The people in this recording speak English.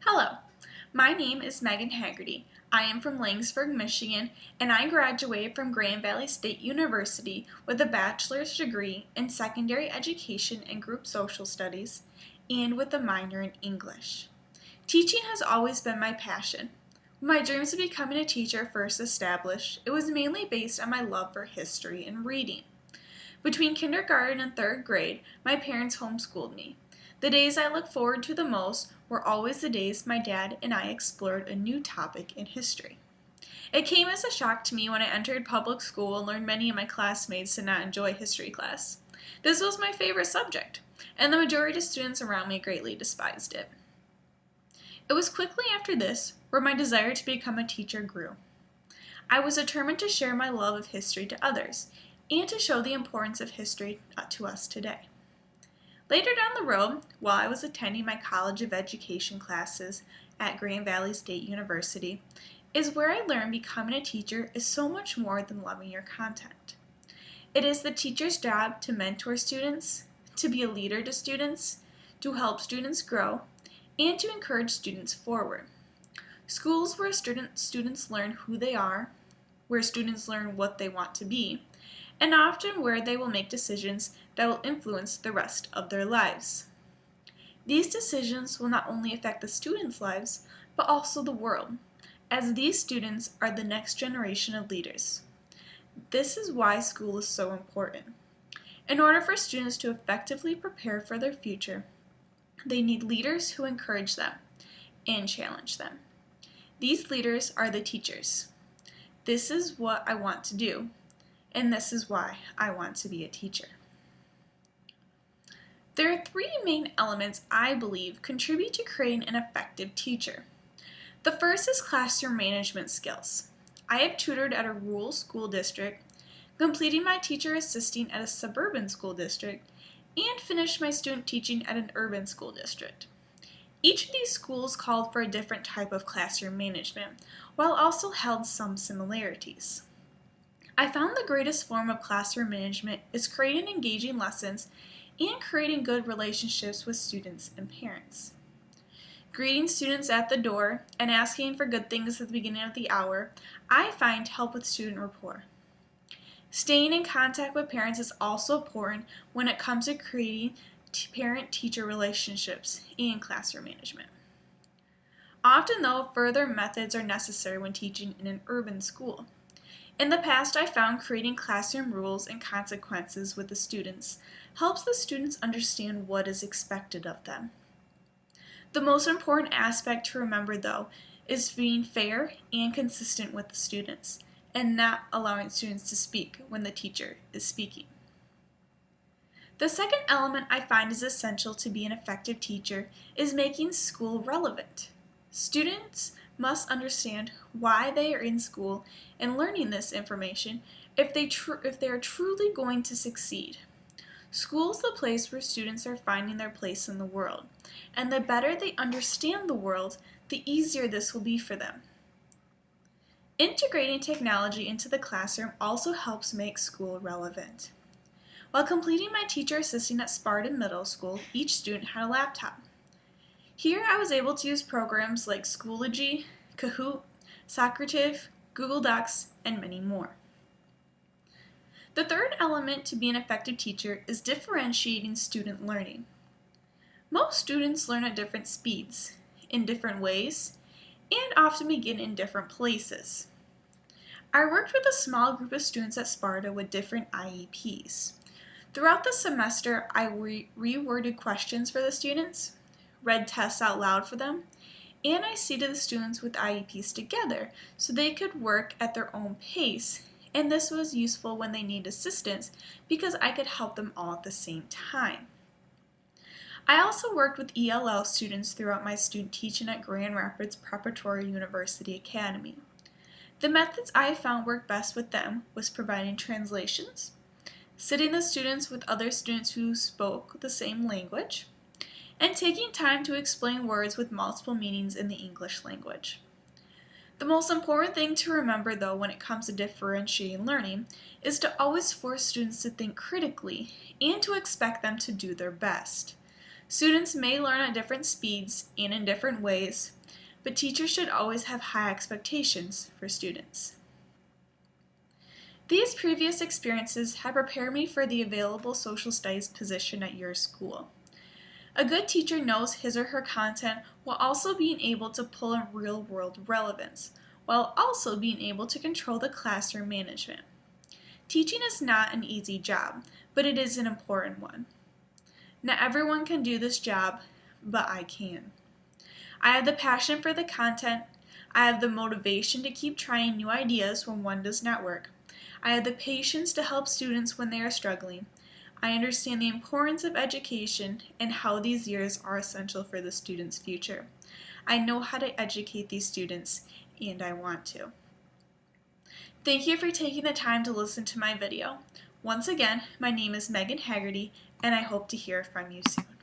Hello, my name is Megan Haggerty. I am from Laingsburg, Michigan, and I graduated from Grand Valley State University with a bachelor's degree in secondary education and group social studies and with a minor in English. Teaching has always been my passion. When my dreams of becoming a teacher first established, it was mainly based on my love for history and reading. Between kindergarten and third grade, my parents homeschooled me. The days I look forward to the most were always the days my dad and I explored a new topic in history. It came as a shock to me when I entered public school and learned many of my classmates did not enjoy history class. This was my favorite subject, and the majority of students around me greatly despised it. It was quickly after this where my desire to become a teacher grew. I was determined to share my love of history to others, and to show the importance of history to us today. Later down the road, while I was attending my College of Education classes at Grand Valley State University, is where I learned becoming a teacher is so much more than loving your content. It is the teacher's job to mentor students, to be a leader to students, to help students grow, and to encourage students forward. Schools where students learn who they are, where students learn what they want to be, and often where they will make decisions that will influence the rest of their lives. These decisions will not only affect the students' lives, but also the world, as these students are the next generation of leaders. This is why school is so important. In order for students to effectively prepare for their future, they need leaders who encourage them and challenge them. These leaders are the teachers. This is what I want to do, and this is why I want to be a teacher. There are three main elements I believe contribute to creating an effective teacher. The first is classroom management skills. I have tutored at a rural school district, completing my teacher assisting at a suburban school district, and finished my student teaching at an urban school district. Each of these schools called for a different type of classroom management, while also held some similarities. I found the greatest form of classroom management is creating engaging lessons and creating good relationships with students and parents. Greeting students at the door and asking for good things at the beginning of the hour, I find help with student rapport. Staying in contact with parents is also important when it comes to creating parent-teacher relationships and classroom management. Often, though, further methods are necessary when teaching in an urban school. In the past, I found creating classroom rules and consequences with the students helps the students understand what is expected of them. The most important aspect to remember, though, is being fair and consistent with the students, and not allowing students to speak when the teacher is speaking. The second element I find is essential to be an effective teacher is making school relevant. Students must understand why they are in school and learning this information if they are truly going to succeed. School is the place where students are finding their place in the world, and the better they understand the world, the easier this will be for them. Integrating technology into the classroom also helps make school relevant. While completing my teacher assisting at Sparta Middle School, each student had a laptop. Here I was able to use programs like Schoology, Kahoot, Socrative, Google Docs, and many more. The third element to be an effective teacher is differentiating student learning. Most students learn at different speeds, in different ways, and often begin in different places. I worked with a small group of students at Sparta with different IEPs. Throughout the semester, I reworded questions for the students, read tests out loud for them, and I seated the students with IEPs together so they could work at their own pace, and this was useful when they need assistance because I could help them all at the same time. I also worked with ELL students throughout my student teaching at Grand Rapids Preparatory University Academy. The methods I found worked best with them was providing translations, sitting the students with other students who spoke the same language, and taking time to explain words with multiple meanings in the English language. The most important thing to remember, though, when it comes to differentiating learning is to always force students to think critically and to expect them to do their best. Students may learn at different speeds and in different ways, but teachers should always have high expectations for students. These previous experiences have prepared me for the available social studies position at your school. A good teacher knows his or her content while also being able to pull in real-world relevance, while also being able to control the classroom management. Teaching is not an easy job, but it is an important one. Not everyone can do this job, but I can. I have the passion for the content. I have the motivation to keep trying new ideas when one does not work. I have the patience to help students when they are struggling. I understand the importance of education and how these years are essential for the student's future. I know how to educate these students, and I want to. Thank you for taking the time to listen to my video. Once again, my name is Megan Haggerty, and I hope to hear from you soon.